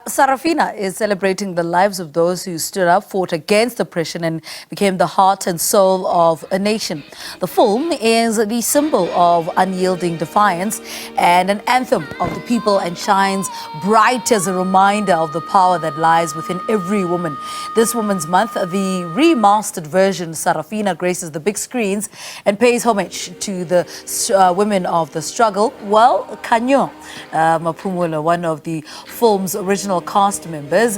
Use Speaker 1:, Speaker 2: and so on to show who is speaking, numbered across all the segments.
Speaker 1: Sarafina is celebrating the lives of those who stood up, fought against oppression, and became the heart and soul of a nation. The film is the symbol of unyielding defiance and an anthem of the people, and shines bright as a reminder of the power that lies within every woman. This Women's Month, the remastered version, Sarafina, graces the big screens and pays homage to the women of the struggle. Well, Khanyo Maphumulo, one of the film's original cast members,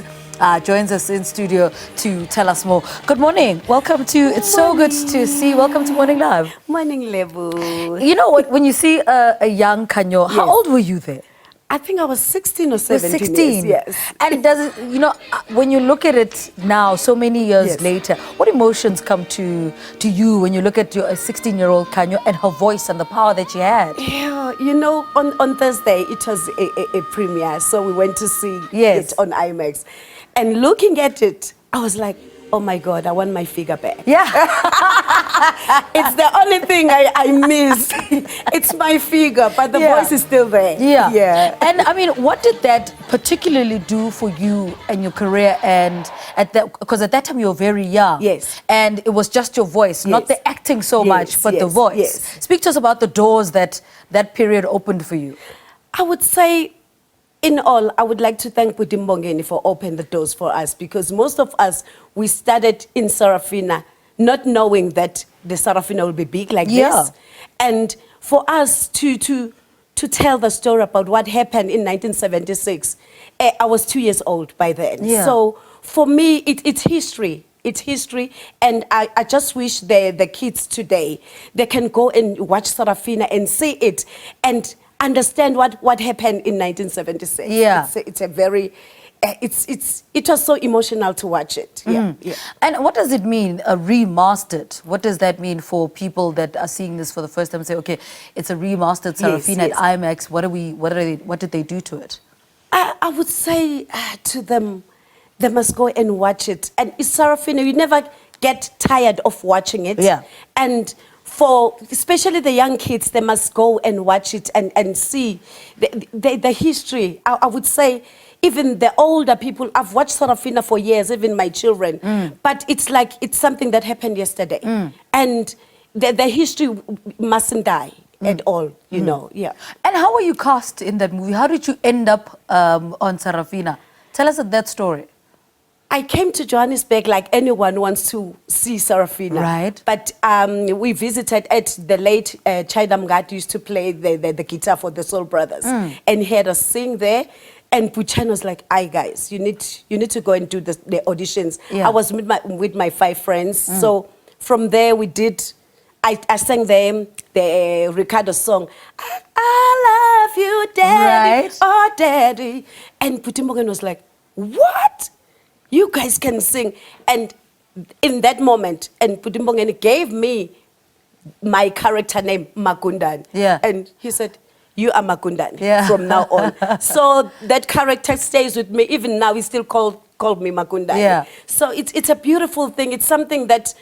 Speaker 1: joins us in studio to tell us more. Good morning. Welcome to, it's so good to see. Welcome to Morning Live.
Speaker 2: Morning, Lebu.
Speaker 1: You know what, when you see a young Khanyo, how old were you there?
Speaker 2: I think I was 16 or 17.
Speaker 1: 16.
Speaker 2: Yes.
Speaker 1: And does it, you know, when you look at it now, so many years later, what emotions come to you when you look at your 16-year-old Khanyo and her voice and the power that she had?
Speaker 2: Yeah, you know, on Thursday, it was a premiere, so we went to see it on IMAX. And looking at it, I was like, oh my God, I want my figure back.
Speaker 1: Yeah.
Speaker 2: It's the only thing I miss. It's my figure, but the voice is still there.
Speaker 1: Yeah.
Speaker 2: Yeah.
Speaker 1: And I mean, what did that particularly do for you and your career? And at that, because at that time you were very young.
Speaker 2: Yes.
Speaker 1: And it was just your voice, not the acting so much, but the voice.
Speaker 2: Yes.
Speaker 1: Speak to us about the doors that period opened for you.
Speaker 2: I would say, in all, I would like to thank Mbongeni for opening the doors for us, because most of us, we started in Sarafina not knowing that the Sarafina will be big like this. And for us to tell the story about what happened in 1976, I was 2 years old by then.
Speaker 1: Yeah.
Speaker 2: So for me, it's history. It's history, and I just wish the kids today, they can go and watch Sarafina and see it and understand what happened in 1976.
Speaker 1: Yeah.
Speaker 2: It's a very, it was so emotional to watch it. Yeah. Yeah.
Speaker 1: And what does it mean, a remastered? What does that mean for people that are seeing this for the first time and say, okay, it's a remastered Sarafina at IMAX. What did they do to it?
Speaker 2: I would say to them, they must go and watch it. And it's Sarafina, you never get tired of watching it.
Speaker 1: Yeah.
Speaker 2: And for especially the young kids, they must go and watch it and see the history. I would say even the older people, I've watched Sarafina for years, even my children, but it's like it's something that happened yesterday. And the history mustn't die at all, you know. Yeah.
Speaker 1: And how were you cast in that movie? How did you end up on Sarafina? Tell us that story.
Speaker 2: I came to Johannesburg like anyone wants to see Sarafina.
Speaker 1: Right.
Speaker 2: But we visited at the late China Mgat used to play the guitar for the Soul Brothers. And he had us sing there. And Puchan was like, "Aye, guys, you need to go and do the auditions."
Speaker 1: Yeah.
Speaker 2: I was with my 5 friends. So from there we did, I sang them the Ricardo song, I love you, Daddy, oh Daddy. And Putimbogan was like, "What? You guys can sing." And in that moment, and Pudimbongeni gave me my character name, Makundan.
Speaker 1: Yeah.
Speaker 2: And he said, "You are Makundan from now on." So that character stays with me. Even now, he still called me Makundan.
Speaker 1: Yeah.
Speaker 2: So it's a beautiful thing. It's something that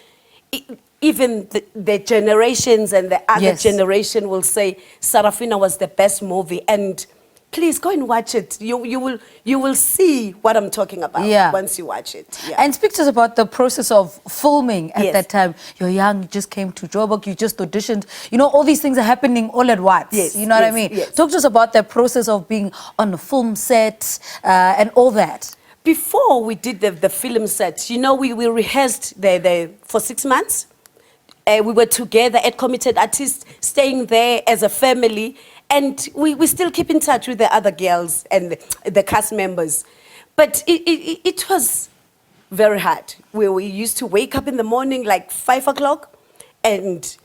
Speaker 2: even the generations and the other generation will say Sarafina was the best movie. And please go and watch it. You will see what I'm talking about once you watch it. Yeah.
Speaker 1: And speak to us about the process of filming at that time. You're young, you just came to Joburg, you just auditioned. You know, all these things are happening all at once.
Speaker 2: Yes.
Speaker 1: You know what I mean?
Speaker 2: Yes.
Speaker 1: Talk to us about that process of being on a film set and all that.
Speaker 2: Before we did the film set, you know, we rehearsed for 6 months. We were together at Committed Artists, staying there as a family. And we still keep in touch with the other girls and the cast members. But it was very hard. We used to wake up in the morning like 5 o'clock and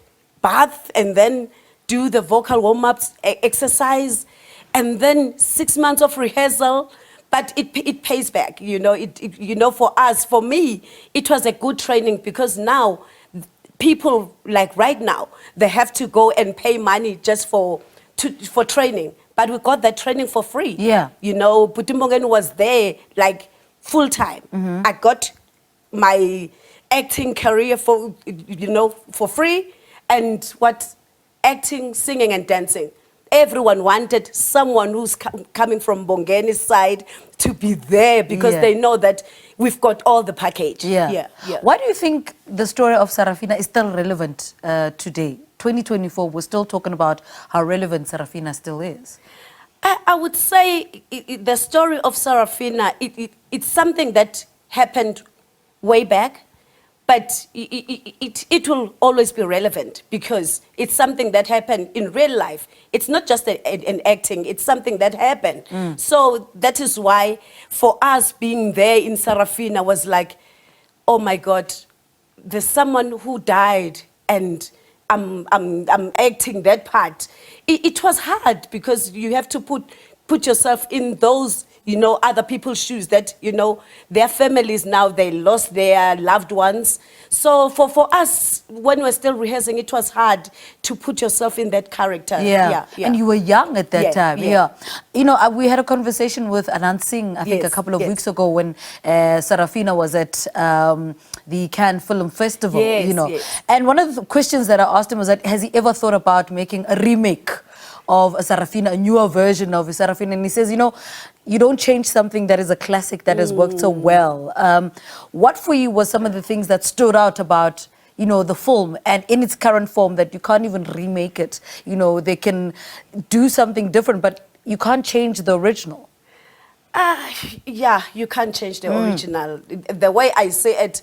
Speaker 2: bath and then do the vocal warm-ups, exercise, and then 6 months of rehearsal. But it pays back, you know. You know, for us, for me, it was a good training, because now people, like right now, they have to go and pay money just for training, but we got that training for free.
Speaker 1: Yeah.
Speaker 2: You know, Putimbogen was there like full time. I got my acting career for free, and acting, singing and dancing. everyone wanted someone who's coming from Bongeni's side to be there because
Speaker 1: Yeah.
Speaker 2: they know that we've got all the package.
Speaker 1: Yeah. Why do you think the story of Sarafina is still relevant today? 2024, we're still talking about how relevant Sarafina still is.
Speaker 2: I would say the story of Sarafina, it's something that happened way back, but it will always be relevant because it's something that happened in real life. It's not just an acting, it's something that happened. So that is why for us being there in Sarafina was like, oh my God, there's someone who died and I'm acting that part. It was hard because you have to put yourself in those, other people's shoes that, their families now, they lost their loved ones. So for us, when we're still rehearsing, it was hard to put yourself in that character.
Speaker 1: Yeah. And you were young at that time.
Speaker 2: Yeah.
Speaker 1: We had a conversation with Anand Singh, I think a couple of weeks ago when Sarafina was at the Cannes Film Festival, And one of the questions that I asked him was that, has he ever thought about making a remake of Sarafina, a newer version of Sarafina? And he says, you don't change something that is a classic that has worked so well. What for you was some of the things that stood out about, the film and in its current form that you can't even remake it? They can do something different, but you can't change the original.
Speaker 2: Yeah, you can't change the original. The way I say it,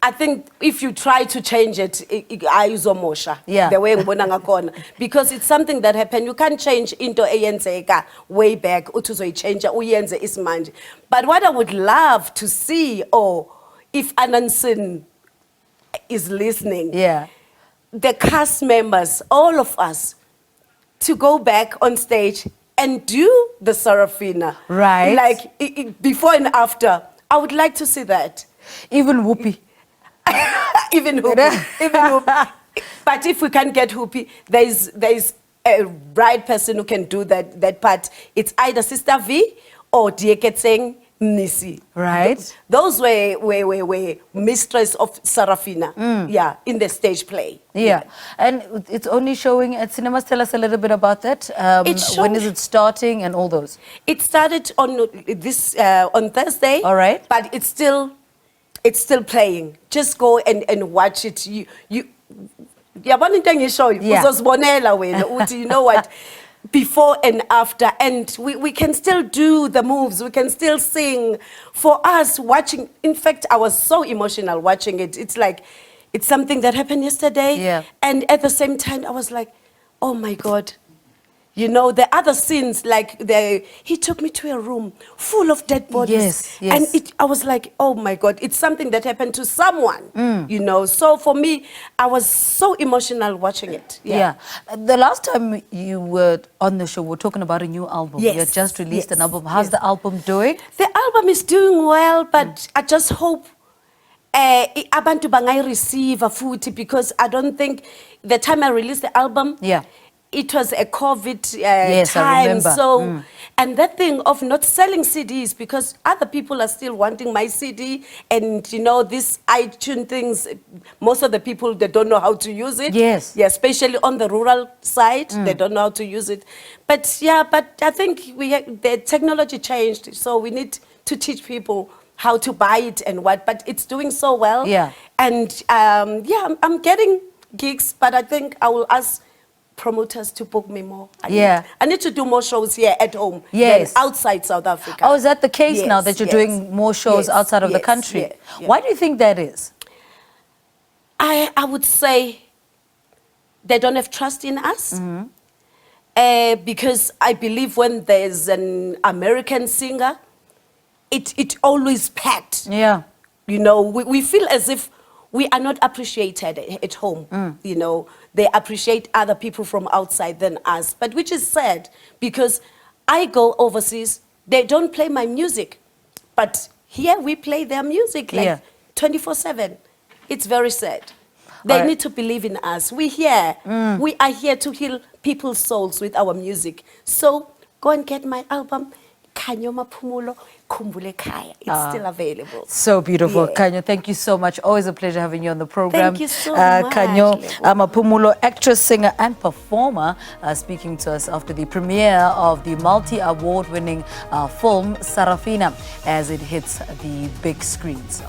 Speaker 2: I think if you try to change it, I use omosha.
Speaker 1: Yeah.
Speaker 2: The way ngibona because it's something that happened. You can't change into eyenzeka way back. Utuzo change uyenze ismanje. But what I would love to see, if Anansin is listening, the cast members, all of us, to go back on stage and do the Sarafina,
Speaker 1: right?
Speaker 2: Like before and after. I would like to see that.
Speaker 1: Even Whoopi.
Speaker 2: Even Whoopi. But if we can't get Whoopi, there's a right person who can do that part. It's either Sister V or Dieketseng Nisi.
Speaker 1: Right.
Speaker 2: Those were mistress of Sarafina. In the stage play.
Speaker 1: Yeah. And it's only showing at cinemas. Tell us a little bit about that. When is it starting and all those? It
Speaker 2: started on Thursday.
Speaker 1: All right.
Speaker 2: But it's still playing. Just go and watch it. You know what? Before and after, and we can still do the moves, we can still sing. For us watching, in fact, I was so emotional watching it. It's like, it's something that happened yesterday. And at the same time, I was like, oh my God. The other scenes, like he took me to a room full of dead bodies.
Speaker 1: Yes.
Speaker 2: And I was like, oh my God, it's something that happened to someone, So for me, I was so emotional watching it.
Speaker 1: Yeah. The last time you were on the show, we were talking about a new album.
Speaker 2: Yes.
Speaker 1: You had just released an album. How's the album doing?
Speaker 2: The album is doing well, but I just hope abantu bangai receive a futhi, because I don't think the time I released the album, it was a COVID time.
Speaker 1: I remember.
Speaker 2: So, and that thing of not selling CDs, because other people are still wanting my CD, and these iTunes things, most of the people, they don't know how to use it.
Speaker 1: Yes.
Speaker 2: Yeah, especially on the rural side, they don't know how to use it. But I think the technology changed, so we need to teach people how to buy it and what, but it's doing so well.
Speaker 1: Yeah.
Speaker 2: And I'm getting gigs, but I think I will ask promoters to book me more. I need to do more shows here at home than outside South Africa.
Speaker 1: Oh, is that the case now, that you're doing more shows outside of the country? Why do you think that is?
Speaker 2: I would say they don't have trust in us. Because I believe when there's an American singer, it always packed.
Speaker 1: Yeah.
Speaker 2: We feel as if we are not appreciated at home. They appreciate other people from outside than us, but which is sad, because I go overseas, they don't play my music, but here we play their music like 24/7. It's very sad. They need to believe in us. We are here to heal people's souls with our music. So go and get my album. Khanyo Maphumulo, Khumbule Khaya. It's still available.
Speaker 1: So beautiful.
Speaker 2: Yeah.
Speaker 1: Khanyo, thank you so much. Always a pleasure having you on the program.
Speaker 2: Thank you so much,
Speaker 1: Khanyo
Speaker 2: Lebo.
Speaker 1: Maphumulo, actress, singer, and performer, speaking to us after the premiere of the multi-award winning film Sarafina as it hits the big screens.